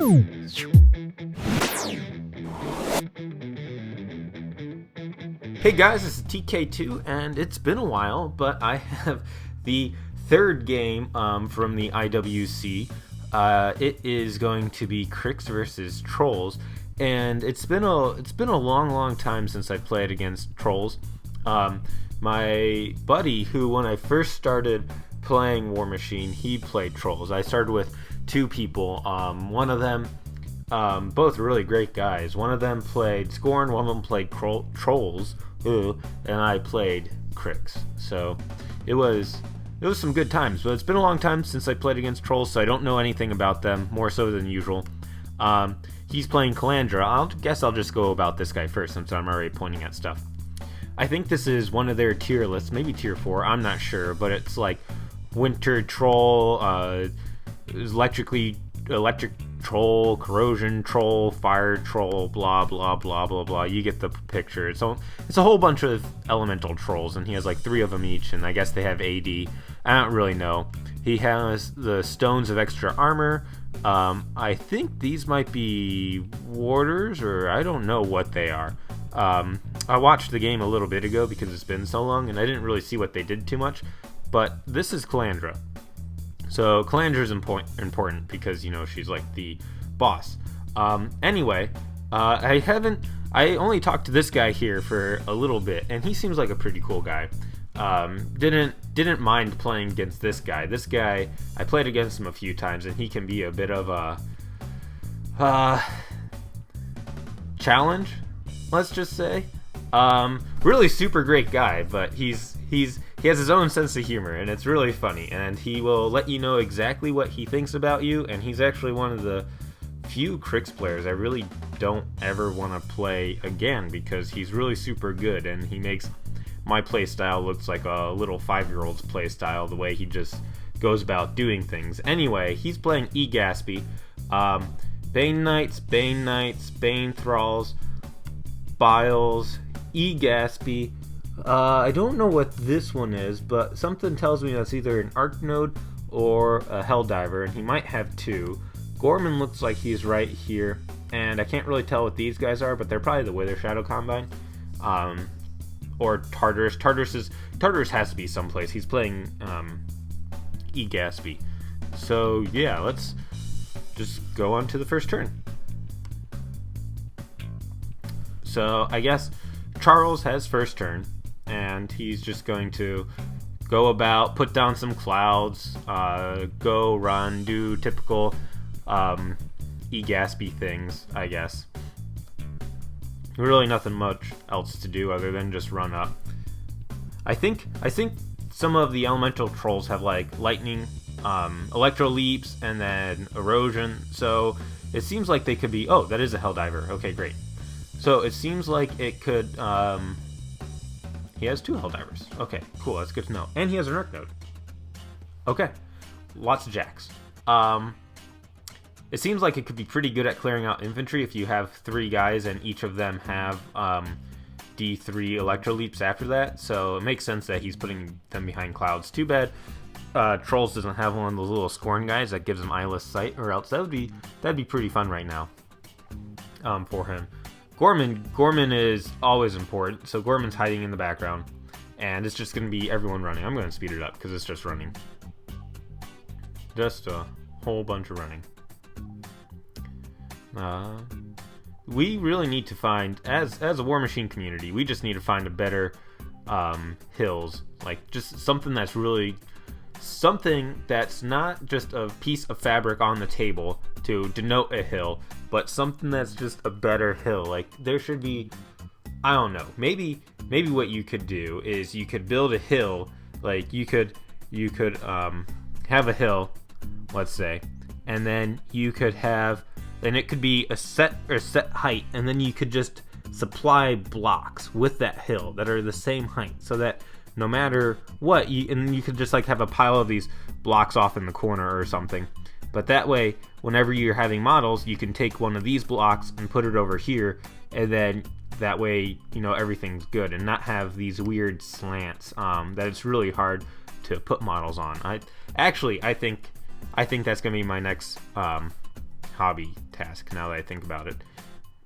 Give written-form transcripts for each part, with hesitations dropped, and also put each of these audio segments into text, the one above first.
Hey guys, this is TK2, and it's been a while, but I have the third game from the IWC. It is going to be Qrix versus Trolls, and it's been a long time since I played against Trolls. My buddy, who when I first started playing Warmachine, he played Trolls. I started with two people. One of them, both really great guys. One of them played Scorn, one of them played Trolls, and I played Qrix. So it was some good times, but it's been a long time since I played against Trolls, so I don't know anything about them, more so than usual. He's playing Calandra. I guess I'll just go about this guy first, since I'm already pointing at stuff. I think this is one of their tier lists, maybe tier 4, I'm not sure, but it's like Winter Troll, Electric Troll, Corrosion Troll, Fire Troll, blah blah blah blah blah. You get the picture. It's a whole bunch of elemental trolls, and he has like 3 of them each, and I guess they have AD. I don't really know. He has the Stones of Extra Armor. I think these might be Warders, or I don't know what they are. I watched the game a little bit ago because it's been so long, and I didn't really see what they did too much. But this is Calandra. So Calandra is important because, you know, she's like the boss. Anyway, I only talked to this guy here for a little bit, and he seems like a pretty cool guy. Didn't mind playing against this guy. This guy, I played against him a few times, and he can be a bit of a challenge, let's just say. Really super great guy, but he has his own sense of humor, and it's really funny, and he will let you know exactly what he thinks about you, and he's actually one of the few Qrix players I really don't ever want to play again, because he's really super good, and he makes my playstyle looks like a little 5-year-old's playstyle, the way he just goes about doing things. Anyway, he's playing eGaspy, Bane Knights, Bane Thralls, Biles, eGaspy. I don't know what this one is, but something tells me that's either an Arc Node or a Helldiver, and he might have 2. Gorman looks like he's right here, and I can't really tell what these guys are, but they're probably the Wither Shadow Combine. Or Tartarus. Tartarus has to be someplace. He's playing eGaspy. So yeah, let's just go on to the first turn. So I guess Charles has first turn, and he's just going to go about, put down some clouds, go, run, do typical eGaspy things, I guess. Really nothing much else to do other than just run up. I think some of the elemental trolls have like lightning, electro leaps, and then erosion, so it seems like they could be... Oh, that is a Helldiver. Okay, great. So it seems like it could... He has 2 Helldivers. Okay, cool, that's good to know. And he has an Arc Node. Okay, lots of jacks. It seems like it could be pretty good at clearing out infantry if you have 3 guys and each of them have D3 Electro Leaps after that. So it makes sense that he's putting them behind clouds. Too bad Trolls doesn't have one of those little Scorn guys that gives him eyeless sight, or else that'd be pretty fun right now for him. Gorman is always important, so Gorman's hiding in the background, and it's just going to be everyone running. I'm going to speed it up because it's just running. Just a whole bunch of running. We really need to find, as a Warmachine community, we just need to find a better hills, like just something that's not just a piece of fabric on the table to denote a hill, but something that's just a better hill. Like there should be, I don't know, maybe what you could do is you could build a hill, like you could have a hill, let's say, and then you could have, and it could be a set height, and then you could just supply blocks with that hill that are the same height, so that no matter what, you could just like have a pile of these blocks off in the corner or something. But that way, whenever you're having models, you can take one of these blocks and put it over here, and then that way, you know, everything's good, and not have these weird slants that it's really hard to put models on. I think that's gonna be my next hobby task now that I think about it.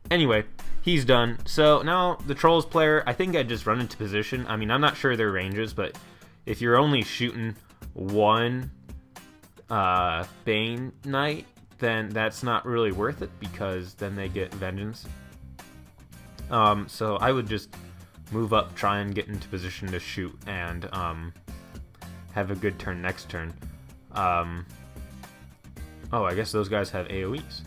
Anyway, he's done. So now the Trolls player, I think I just run into position. I mean, I'm not sure their ranges, but if you're only shooting one Bane Knight, then that's not really worth it because then they get Vengeance. So I would just move up, try and get into position to shoot, and have a good turn next turn. Oh, I guess those guys have AoEs.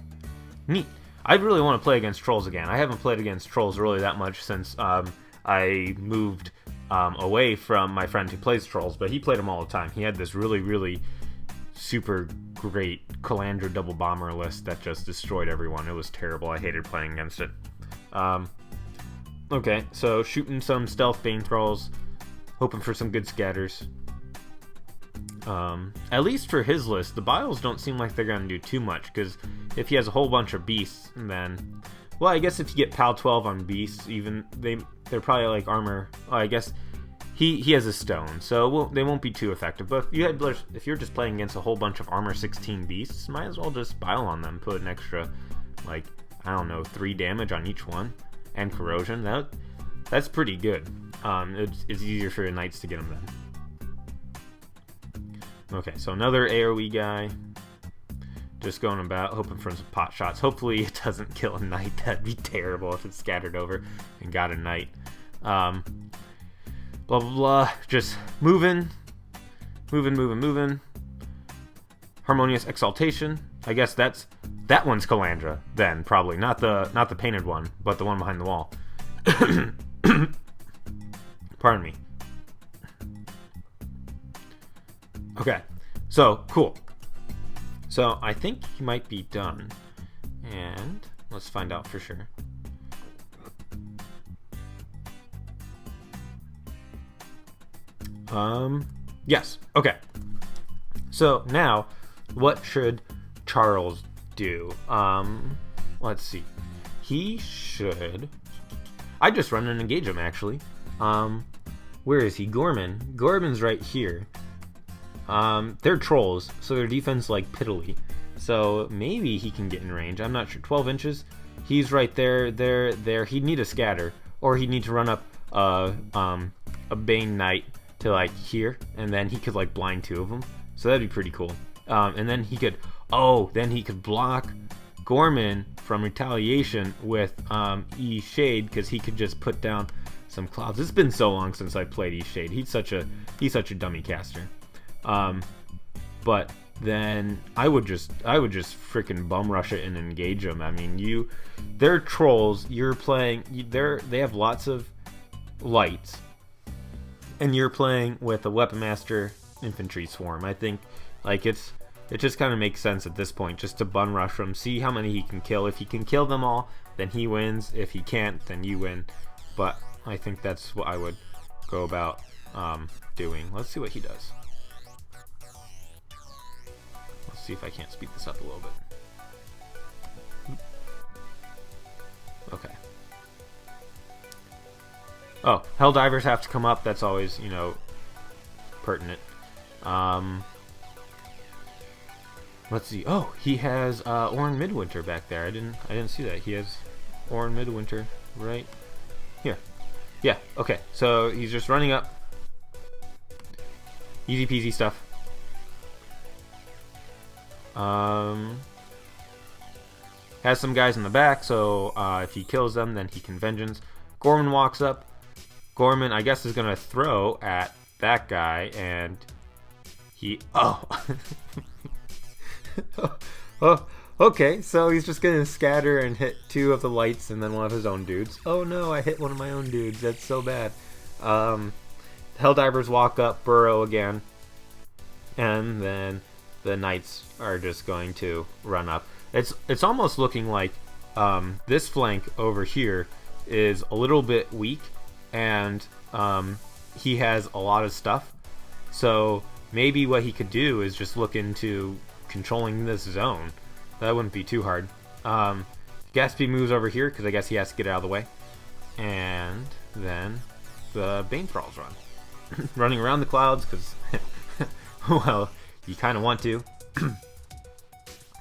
Neat. I really want to play against Trolls again. I haven't played against Trolls really that much since I moved away from my friend who plays Trolls, but he played them all the time. He had this really, really super great Calandra double bomber list that just destroyed everyone. It was terrible. I hated playing against it. Okay, so shooting some stealth Bane Thralls, hoping for some good scatters. At least for his list, the Biles don't seem like they're going to do too much, because if he has a whole bunch of beasts, then... Well, I guess if you get PAL 12 on beasts, even they're probably like armor... Oh, I guess he has a stone, so they won't be too effective. But if you're just playing against a whole bunch of armor 16 beasts, might as well just Bile on them, put an extra, like, I don't know, 3 damage on each one, and corrosion. That's pretty good. It's easier for the knights to get them then. Okay, so another AoE guy. Just going about, hoping for some pot shots. Hopefully it doesn't kill a knight. That'd be terrible if it scattered over and got a knight. Blah, blah, blah. Just moving. Harmonious Exaltation. I guess that one's Calandra then, probably. Not the painted one, but the one behind the wall. Pardon me. Okay, so cool. So I think he might be done, and let's find out for sure. Yes. Okay. So now, what should Charles do? Let's see. He should. I just run and engage him actually. Where is he? Gorman. Gorman's right here. They're Trolls, so their defense like piddly. So maybe he can get in range. I'm not sure. 12 inches. He's right there. There. He'd need a scatter, or he'd need to run up a Bane Knight to like here, and then he could like blind 2 of them. So that'd be pretty cool. And then he could. Oh, then he could block Gorman from retaliation with E Shade, because he could just put down some clouds. It's been so long since I played E Shade. He's such a dummy caster. But then I would just freaking bum rush it and engage them. I mean, they're Trolls. You're playing. They have lots of lights, and you're playing with a Weapon Master infantry swarm. I think like it just kind of makes sense at this point just to bum rush them, see how many he can kill. If he can kill them all, then he wins. If he can't, then you win. But I think that's what I would go about doing. Let's see what he does. Let's see if I can't speed this up a little bit. Okay. Oh, Helldivers have to come up. That's always, pertinent. Let's see. Oh, he has Orin Midwinter back there. I didn't see that. He has Orin Midwinter right here. Yeah. Okay. So he's just running up. Easy peasy stuff. Has some guys in the back, so if he kills them, then he can vengeance. Gorman walks up. Gorman, I guess, is gonna throw at that guy, and he. Oh. Oh. Okay, so he's just gonna scatter and hit 2 of the lights, and then 1 of his own dudes. Oh no, I hit 1 of my own dudes. That's so bad. Helldivers walk up, burrow again, and then the knights are just going to run up. It's almost looking like this flank over here is a little bit weak, and he has a lot of stuff. So maybe what he could do is just look into controlling this zone. That wouldn't be too hard. EGaspy moves over here because I guess he has to get out of the way, and then the Bane Thralls run. Running around the clouds because, well, you kind of want to.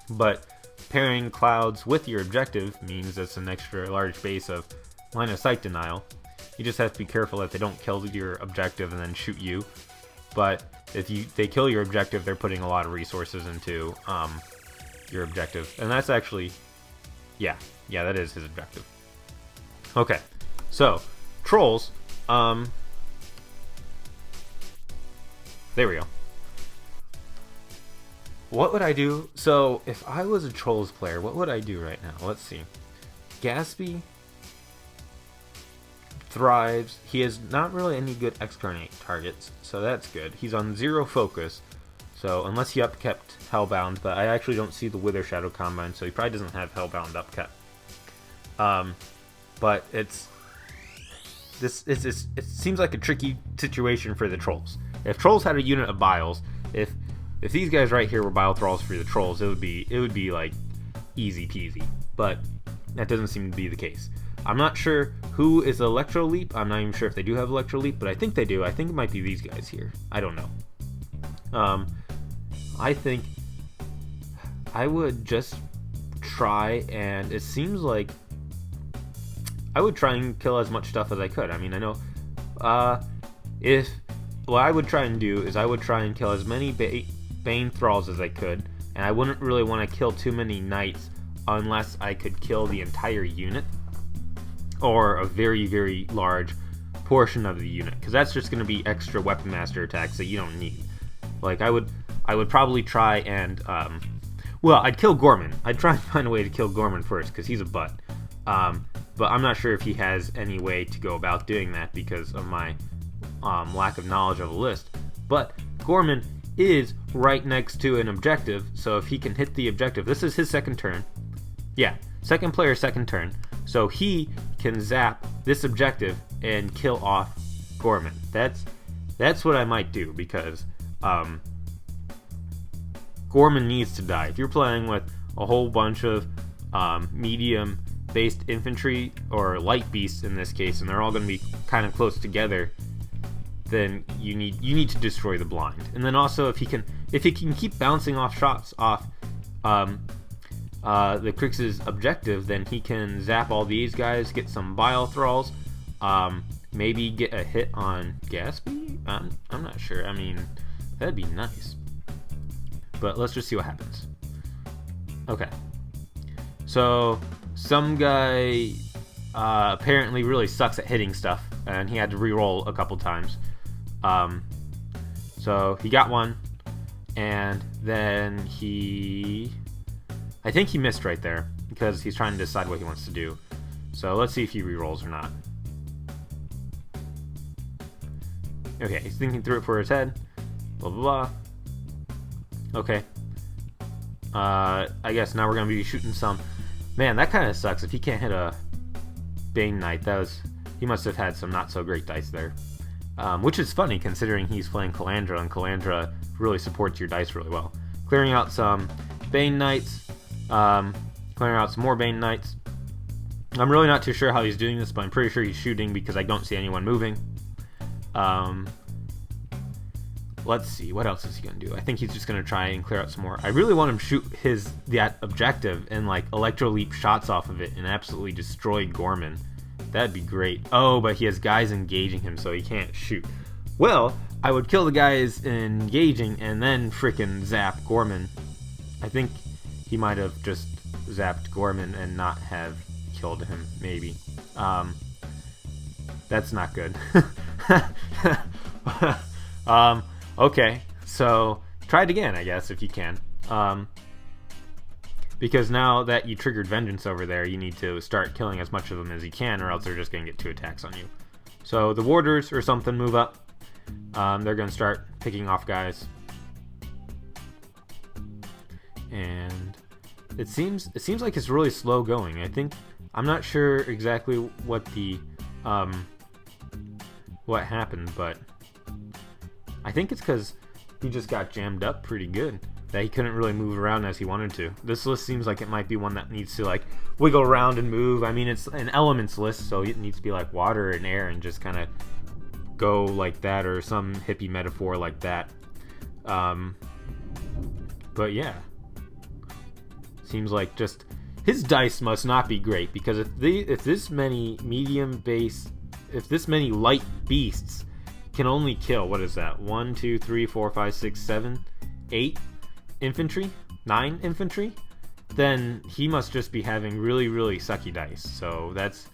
But pairing clouds with your objective means it's an extra large base of line of sight denial. You just have to be careful that they don't kill your objective and then shoot you. But if they kill your objective, they're putting a lot of resources into your objective. And that's actually, yeah, that is his objective. Okay, so trolls. There we go. What would I do? So if I was a Trolls player, what would I do right now? Let's see. Egaspy thrives. He has not really any good excarnate targets, so that's good. He's on 0 focus, so unless he upkept Hellbound, but I actually don't see the Wither Shadow Combine, so he probably doesn't have Hellbound upkept. But it seems like a tricky situation for the Trolls. If Trolls had a unit of Biles, if these guys right here were Bile Thralls for the Trolls, it would be like easy peasy. But that doesn't seem to be the case. I'm not sure who is Electro Leap. I'm not even sure if they do have Electro Leap, but I think they do. I think it might be these guys here. I don't know. I think I would just try, and it seems like I would try and kill as much stuff as I could. I mean, I know what I would try and do is I would try and kill as many Bane Thralls as I could, and I wouldn't really want to kill too many Knights unless I could kill the entire unit or a very, very large portion of the unit, because that's just going to be extra Weapon Master attacks that you don't need. Like, I would probably try and well, I'd kill Gorman. I'd try and find a way to kill Gorman first, because he's a butt. But I'm not sure if he has any way to go about doing that because of my lack of knowledge of a list. But Gorman is right next to an objective, so if he can hit the objective, this is his second turn. Yeah, second player, second turn. So he can zap this objective and kill off Gorman. That's what I might do, because Gorman needs to die. If you're playing with a whole bunch of medium-based infantry, or light beasts in this case, and they're all going to be kind of close together, then you need to destroy the blind. And then also, if he can keep bouncing off shots off the Crix's objective, then he can zap all these guys, get some Bile Thralls, maybe get a hit on Egaspy? I'm not sure. I mean, that'd be nice. But let's just see what happens. Okay. So, some guy apparently really sucks at hitting stuff, and he had to re-roll a couple times. So, he got one, and then I think he missed right there, because he's trying to decide what he wants to do. So, let's see if he re-rolls or not. Okay, he's thinking through it for his head. Blah, blah, blah. Okay. I guess now we're going to be shooting some... Man, that kind of sucks. If he can't hit a Bane Knight, he must have had some not-so-great dice there. Which is funny, considering he's playing Calandra, and Calandra really supports your dice really well. Clearing out some Bane Knights. Clearing out some more Bane Knights. I'm really not too sure how he's doing this, but I'm pretty sure he's shooting because I don't see anyone moving. Let's see, what else is he going to do? I think he's just going to try and clear out some more. I really want him to shoot that objective and like Electro Leap shots off of it and absolutely destroy Gorman. That'd be great. Oh, but he has guys engaging him, so he can't shoot. Well, I would kill the guys engaging and then frickin' zap Gorman. I think he might have just zapped Gorman and not have killed him, maybe. That's not good. Okay, so try it again, I guess, if you can. Because now that you triggered Vengeance over there, you need to start killing as much of them as you can, or else they're just going to get 2 attacks on you. So the Warders or something move up. They're going to start picking off guys. And it seems like it's really slow going. I'm not sure exactly what what happened, but I think it's because he just got jammed up pretty good, that he couldn't really move around as he wanted to. This list seems like it might be one that needs to like wiggle around and move. I mean, it's an elements list, so it needs to be like water and air and just kind of go like that, or some hippie metaphor like that. But yeah, Seems like just his dice must not be great, because if this many light beasts can only kill, what is that? 1, 2, 3, 4, 5, 6, 7, 8 infantry, 9 infantry, then he must just be having really, really sucky dice. So that's,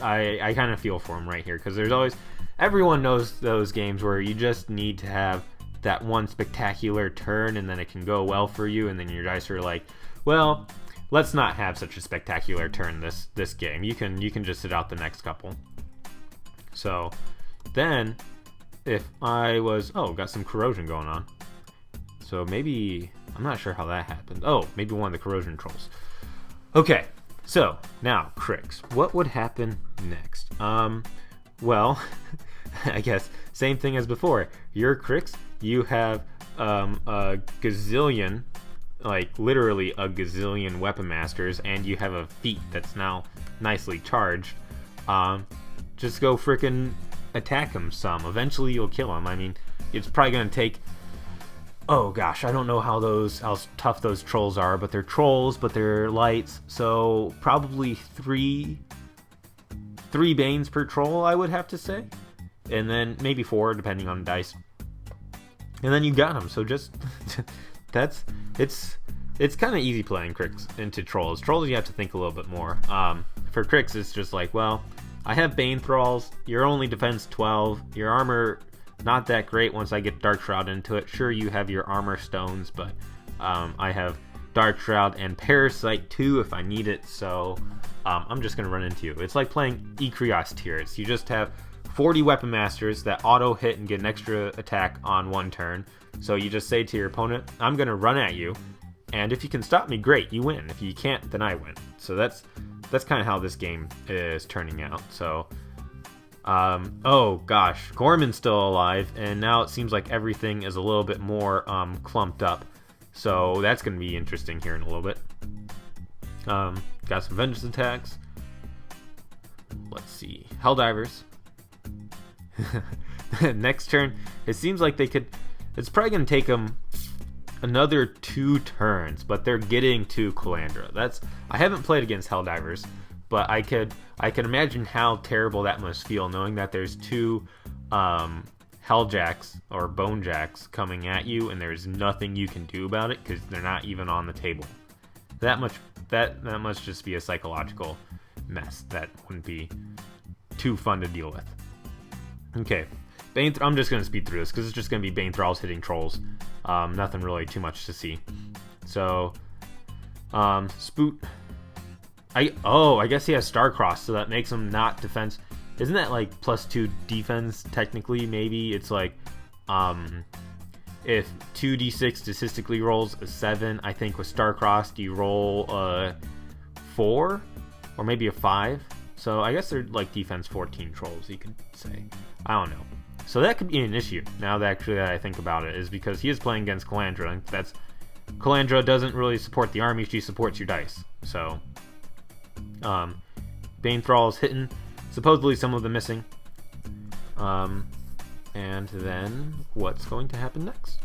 I kind of feel for him right here, because there's always, everyone knows those games where you just need to have that one spectacular turn and then it can go well for you, and then your dice are like, well, let's not have such a spectacular turn this game. You can just sit out the next couple. So then if I was, got some corrosion going on. So maybe, I'm not sure how that happened. Oh, maybe one of the corrosion trolls. Okay, so now Crix. What would happen next? Well, I guess same thing as before. You're Crix. You have a gazillion, like literally a gazillion weapon masters, and you have a feat that's now nicely charged. Just go frickin' attack him some. Eventually you'll kill him. I mean, it's probably gonna take, oh gosh, I don't know how tough those trolls are, but they're trolls, but they're lights, so probably three Banes per troll, I would have to say, and then maybe 4 depending on the dice, and then you got him. So just it's kind of easy playing Crix into trolls. Trolls you have to think a little bit more. For Crix it's just like, well, I have Bane Thralls, your only defense 12, your armor not that great once I get Dark Shroud into it. Sure, you have your armor stones, but I have Dark Shroud and Parasite too if I need it, so I'm just going to run into you. It's like playing Ikrios Tiers. You just have 40 Weapon Masters that auto hit and get an extra attack on one turn. So you just say to your opponent, I'm going to run at you, and if you can stop me, great, you win. If you can't, then I win. So that's kind of how this game is turning out. So oh gosh, Gorman's still alive, and now it seems like everything is a little bit more clumped up. So that's going to be interesting here in a little bit. Got some vengeance attacks. Let's see, Helldivers. Next turn, it seems like it's probably going to take them another 2 turns, but they're getting to Calandra. I haven't played against Helldivers, but I can imagine how terrible that must feel, knowing that there's 2 Helljacks or Bonejacks coming at you, and there's nothing you can do about it because they're not even on the table. That must just be a psychological mess. That wouldn't be too fun to deal with. Okay, I'm just going to speed through this because it's just going to be Bane Thralls hitting trolls. Nothing really too much to see. So, Spoot. I guess he has Starcross, so that makes him not defense. Isn't that like +2 defense technically? Maybe it's like, if 2d6 statistically rolls a 7, I think with Starcross you roll a 4 or maybe a 5. So I guess they're like defense 14 trolls, you could say. I don't know. So that could be an issue, now that I think about it, is because he is playing against Calandra, and Calandra doesn't really support the army, she supports your dice. So, Bane Thralls hitting, supposedly some of them missing. And then, what's going to happen next?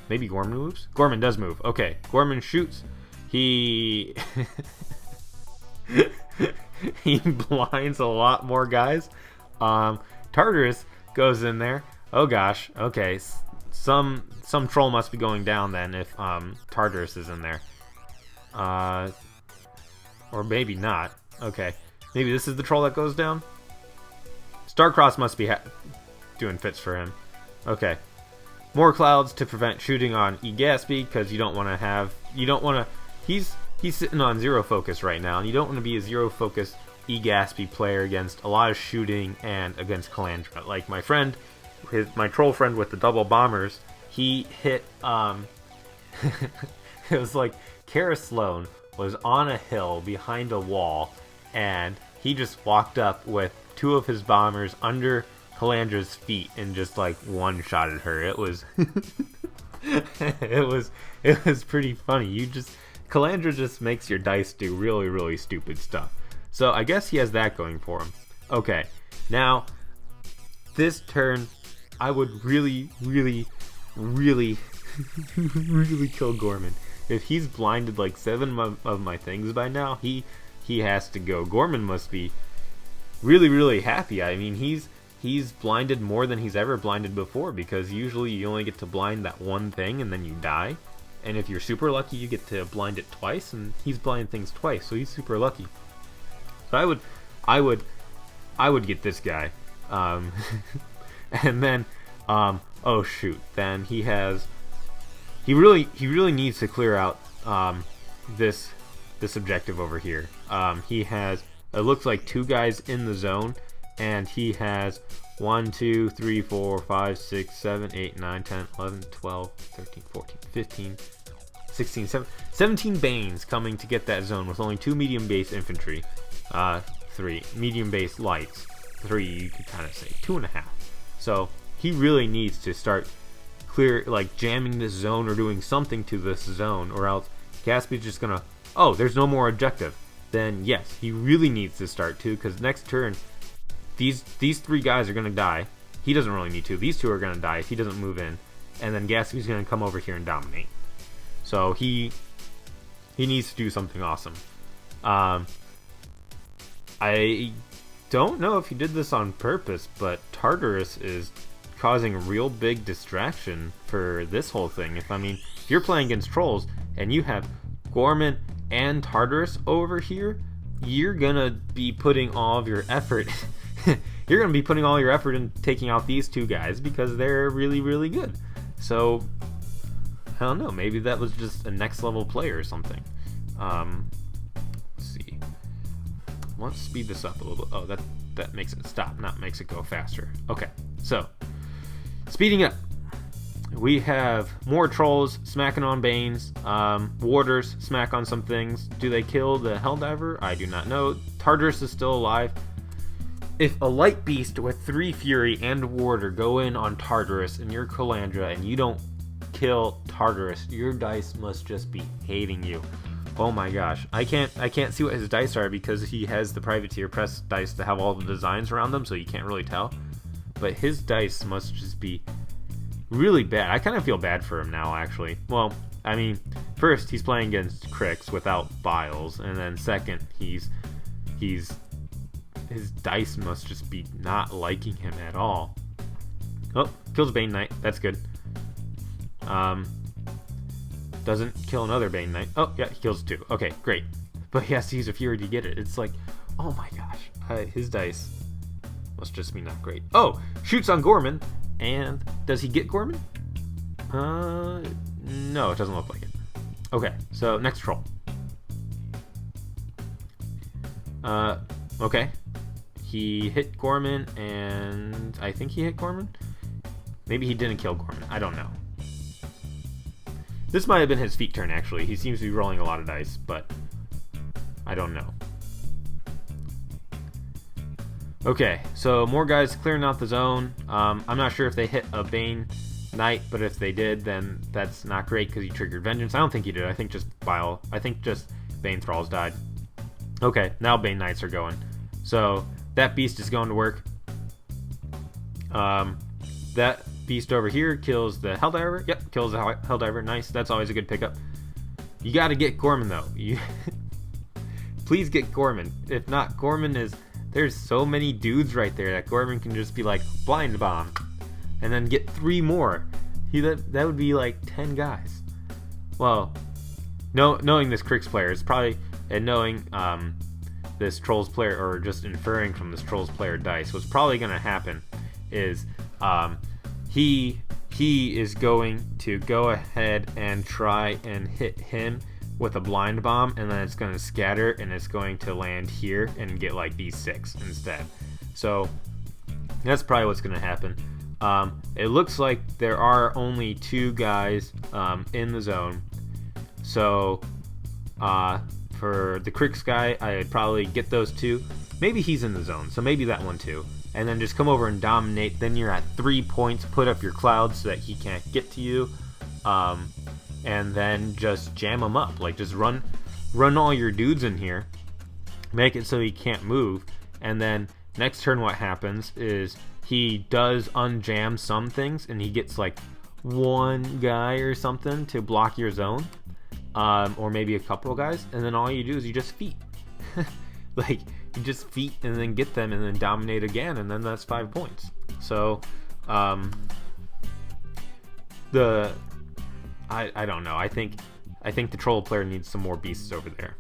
Maybe Gorman moves? Gorman does move. Okay, Gorman shoots. He he blinds a lot more guys. Tartarus goes in there. Oh gosh. Okay, some troll must be going down then if Tartarus is in there. Or maybe not. Okay, maybe this is the troll that goes down. Starcross must be doing fits for him. Okay. More clouds to prevent shooting on eGaspy, because you don't want to he's sitting on 0 focus right now, and you don't want to be a 0 focus eGaspy player against a lot of shooting and against Calandra. Like my troll friend with the double bombers, he hit it was like Kara Sloan was on a hill behind a wall, and he just walked up with 2 of his bombers under Calandra's feet and just like one-shotted her. It was it was pretty funny. Calandra just makes your dice do really, really stupid stuff. So I guess he has that going for him. Okay, now this turn, I would really, really, really, really kill Gorman. If he's blinded like 7 of my things by now, he has to go. Gorman must be really, really happy. I mean, he's blinded more than he's ever blinded before, because usually you only get to blind that one thing and then you die. And if you're super lucky, you get to blind it twice, and he's blinded things twice, so he's super lucky. So I would get this guy. And then, oh shoot, then he really needs to clear out this objective over here. He has, it looks like 2 guys in the zone, and he has 1, 2, 3, 4, 5, 6, 7, 8, 9, 10, 11, 12, 13, 14, 15, 16, 17 Banes coming to get that zone with only 2 medium base infantry, 3 medium base lights, 3 you could kind of say, 2.5. So he really needs to start jamming this zone or doing something to this zone, or else Gaspy's just gonna, oh, there's no more objective. Then yes, he really needs to start too, because next turn these 3 guys are gonna die. He doesn't really need to. These 2 are gonna die if he doesn't move in, and then Gaspy's gonna come over here and dominate. So he needs to do something awesome. I don't know if he did this on purpose, but Tartarus is causing a real big distraction for this whole thing. If you're playing against trolls and you have Gorman and Tartarus over here, you're gonna be putting all of your effort you're gonna be putting all your effort in taking out these 2 guys, because they're really, really good. So I don't know, maybe that was just a next level player or something. Let's see. Let's speed this up a little bit. Oh, that makes it stop, not makes it go faster. Okay, so speeding up, we have more trolls smacking on Banes, warders smack on some things. Do they kill the Helldiver? I do not know. Tartarus is still alive. If a light beast with 3 fury and warder go in on Tartarus and your Calandra and you don't kill Tartarus, your dice must just be hating you. Oh my gosh, I can't see what his dice are, because he has the privateer press dice to have all the designs around them, so you can't really tell. But his dice must just be really bad. I kind of feel bad for him now, actually. Well, first he's playing against Crix without Biles, and then second his dice must just be not liking him at all. Oh, kills Bane Knight. That's good. Doesn't kill another Bane Knight. Oh, yeah, he kills 2. Okay, great. But he has to use a Fury to get it. It's like, oh my gosh. His dice must just be not great. Oh, shoots on Gorman. And does he get Gorman? No, it doesn't look like it. Okay, so next troll. Okay. He hit Gorman, and I think he hit Gorman. Maybe he didn't kill Gorman. I don't know. This might have been his feet turn, actually. He seems to be rolling a lot of dice, but I don't know. Okay, so more guys clearing out the zone. I'm not sure if they hit a Bane Knight, but if they did, then that's not great, because he triggered Vengeance. I don't think he did. I think just Bane Thralls died. Okay, now Bane Knights are going. So that beast is going to work. That beast over here kills the Helldiver. Yep, kills the Helldiver. Nice. That's always a good pickup. You got to get Gorman, though. Please get Gorman. If not, Gorman is... There's so many dudes right there that Gorman can just be like, blind bomb, and then get 3 more. That would be like 10 guys. Well, knowing this Crix player is probably, and knowing this Trolls player, or just inferring from this Trolls player dice, what's probably going to happen is he is going to go ahead and try and hit him with a blind bomb, and then it's going to scatter, and it's going to land here and get like these 6 instead. So that's probably what's going to happen. It looks like there are only 2 guys in the zone. So for the Crix guy, I'd probably get those 2. Maybe he's in the zone, so maybe that one too. And then just come over and dominate. Then you're at 3 points. Put up your clouds so that he can't get to you. And then just jam him up. Like, just run all your dudes in here, make it so he can't move, and then next turn what happens is he does unjam some things, and he gets like one guy or something to block your zone, or maybe a couple of guys, and then all you do is you just feat. Like, you just feat and then get them and then dominate again, and then that's 5 points. So I don't know. I think the troll player needs some more beasts over there.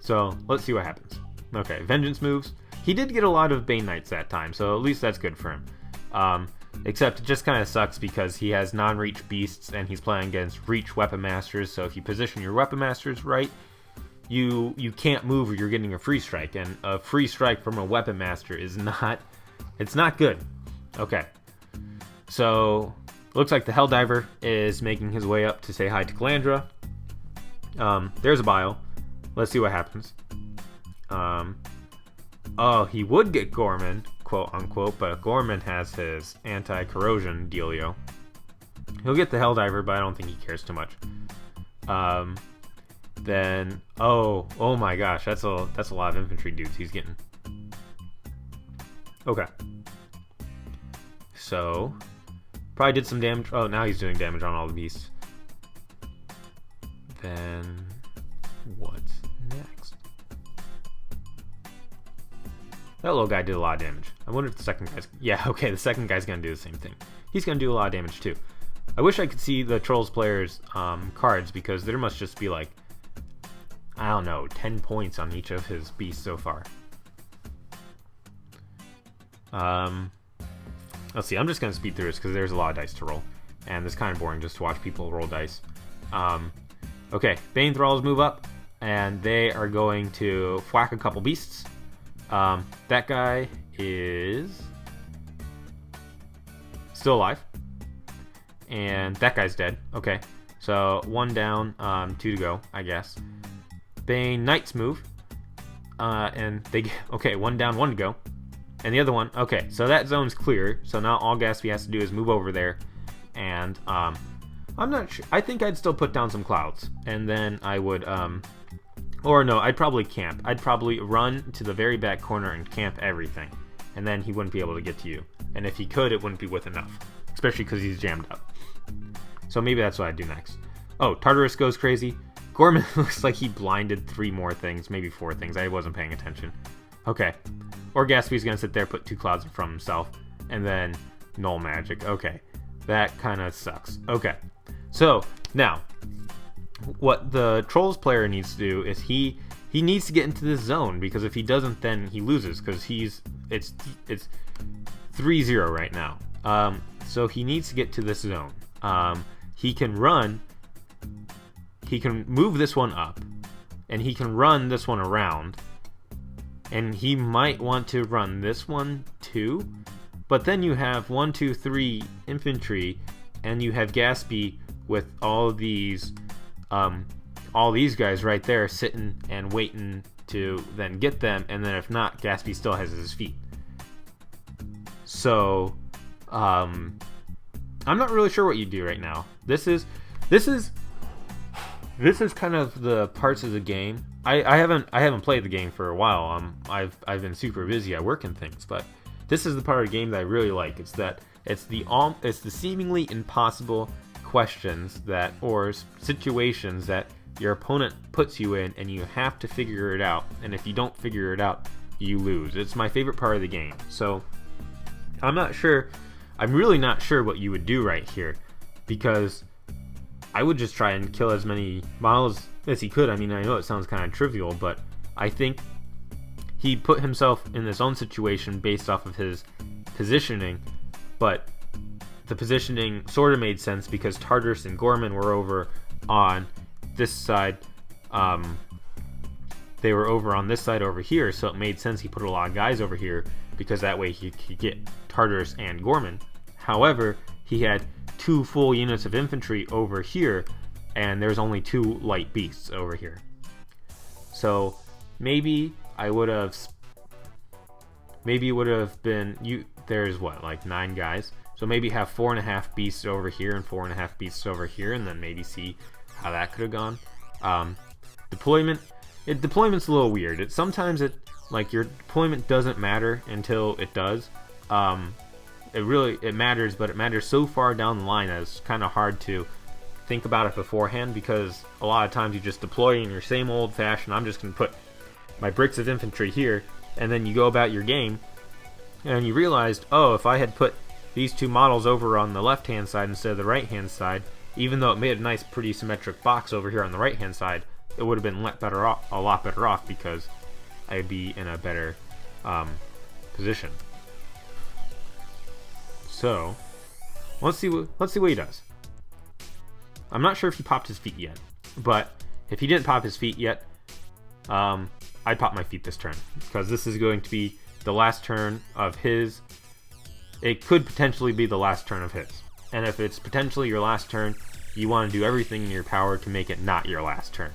So let's see what happens. Okay, vengeance moves. He did get a lot of Bane Knights that time, so at least that's good for him. Except it just kind of sucks because he has non-reach beasts and he's playing against reach weapon masters. So if you position your weapon masters right, you can't move or you're getting a free strike, and a free strike from a weapon master is not good. Okay, so looks like the Helldiver is making his way up to say hi to Calandra. There's a bile. Let's see what happens. Oh, he would get Gorman, quote unquote, but Gorman has his anti-corrosion dealio. He'll get the Helldiver, but I don't think he cares too much. Then oh my gosh, that's a lot of infantry dudes he's getting. Okay. So probably did some damage. Oh, now he's doing damage on all the beasts. Then what's next? That little guy did a lot of damage. I wonder if the second guy's... Yeah, okay, the second guy's going to do the same thing. He's going to do a lot of damage too. I wish I could see the Trolls players' cards, because there must just be like, I don't know, 10 points on each of his beasts so far. Let's see, I'm just going to speed through this because there's a lot of dice to roll. And it's kind of boring just to watch people roll dice. Okay, Bane Thralls move up, and they are going to whack a couple beasts. That guy is still alive, and that guy's dead. Okay, so 1 down, 2 to go, I guess. Bane Knights move, and they get, okay, 1 down, 1 to go, and the other one, okay, so that zone's clear. So now all Gaspy has to do is move over there, and I'm not sure. I think I'd still put down some clouds, and then I would or no, I'd probably camp. I'd probably run to the very back corner and camp everything. And then he wouldn't be able to get to you. And if he could, it wouldn't be with enough. Especially because he's jammed up. So maybe that's what I'd do next. Oh, Tartarus goes crazy. Gorman looks like he blinded 3 more things. Maybe 4 things. I wasn't paying attention. Okay. Or Gaspy's going to sit there, put 2 clouds in front of himself. And then null magic. Okay. That kind of sucks. Okay. So, now... what the Trolls player needs to do is he needs to get into this zone, because if he doesn't, then he loses, because it's 3-0 right now. So he needs to get to this zone. He can move this one up, and he can run this one around, and he might want to run this one too, but then you have 1, 2, 3 infantry, and you have Gaspy with all these guys right there sitting and waiting to then get them, and then if not, Gaspy still has his feet. So I'm not really sure what you do right now. This is kind of the parts of the game. I haven't played the game for a while. I've been super busy at work and things, but this is the part of the game that I really like. It's the seemingly impossible questions or situations that your opponent puts you in, and you have to figure it out, and if you don't figure it out, you lose. It's my favorite part of the game. So I'm really not sure what you would do right here, because I would just try and kill as many models as he could. I mean, I know it sounds kind of trivial, but I think he put himself in this own situation based off of his positioning, but the positioning sort of made sense because Tartarus and Gorman were over on this side. They were over on this side over here, so it made sense he put a lot of guys over here, because that way he could get Tartarus and Gorman. However, he had 2 full units of infantry over here, and there's only 2 light beasts over here. So maybe it would have been, there's what, like 9 guys? So maybe have 4.5 beasts over here and 4.5 beasts over here, and then maybe see how that could have gone. Deployment's a little weird. Sometimes your deployment doesn't matter until it does. it matters, but it matters so far down the line that it's kind of hard to think about it beforehand, because a lot of times you just deploy in your same old-fashioned, I'm just going to put my bricks of infantry here, and then you go about your game, and you realized, oh, if I had put these two models over on the left-hand side instead of the right-hand side, even though it made a nice, pretty symmetric box over here on the right-hand side, it would have been a lot better off, because I'd be in a better position. So, let's see what he does. I'm not sure if he popped his feet yet, but if he didn't pop his feet yet, I'd pop my feet this turn, because this is going to be the last turn of his. It could potentially be the last turn of his. And if it's potentially your last turn, you want to do everything in your power to make it not your last turn.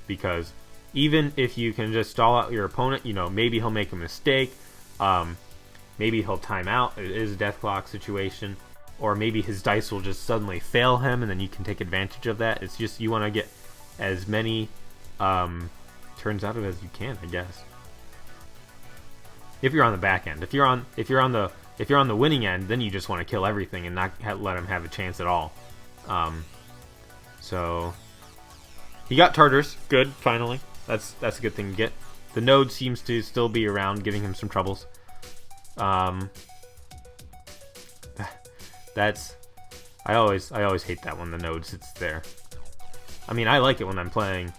Because even if you can just stall out your opponent, maybe he'll make a mistake, maybe he'll time out, it is a death clock situation, or maybe his dice will just suddenly fail him and then you can take advantage of that. It's just, you want to get as many turns out of it as you can, I guess. If you're on the back end. If you're on the winning end, then you just want to kill everything and not let him have a chance at all. So he got Tartars, good, finally. That's a good thing to get. The node seems to still be around, giving him some troubles. I always hate that when the node sits there. I mean, I like it when I'm playing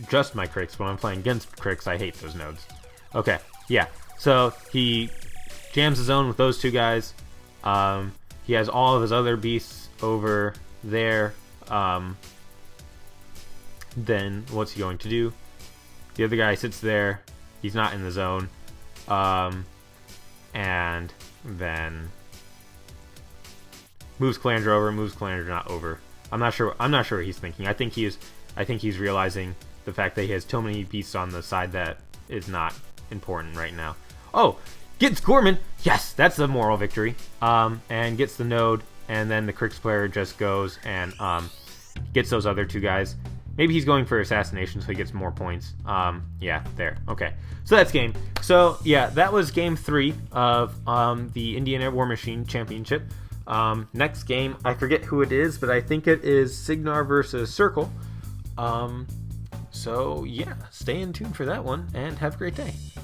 just my cricks. When I'm playing against cricks, I hate those nodes. Okay, yeah. So he jams his own with those two guys. He has all of his other beasts over there. Then what's he going to do? The other guy sits there. He's not in the zone. And then moves Calandra over. Moves Calandra not over. I'm not sure what he's thinking. I think he's realizing the fact that he has too many beasts on the side that is not important right now. Oh, gets Gorman. Yes, that's a moral victory. And gets the node, and then the Crix player just goes and gets those other two guys. Maybe he's going for assassination, so he gets more points. Yeah, there. Okay, so that's game. So yeah, that was game 3 of the Indiana Warmachine Championship. Next game, I forget who it is, but I think it is Signar versus Circle. So yeah, stay in tune for that one, and have a great day.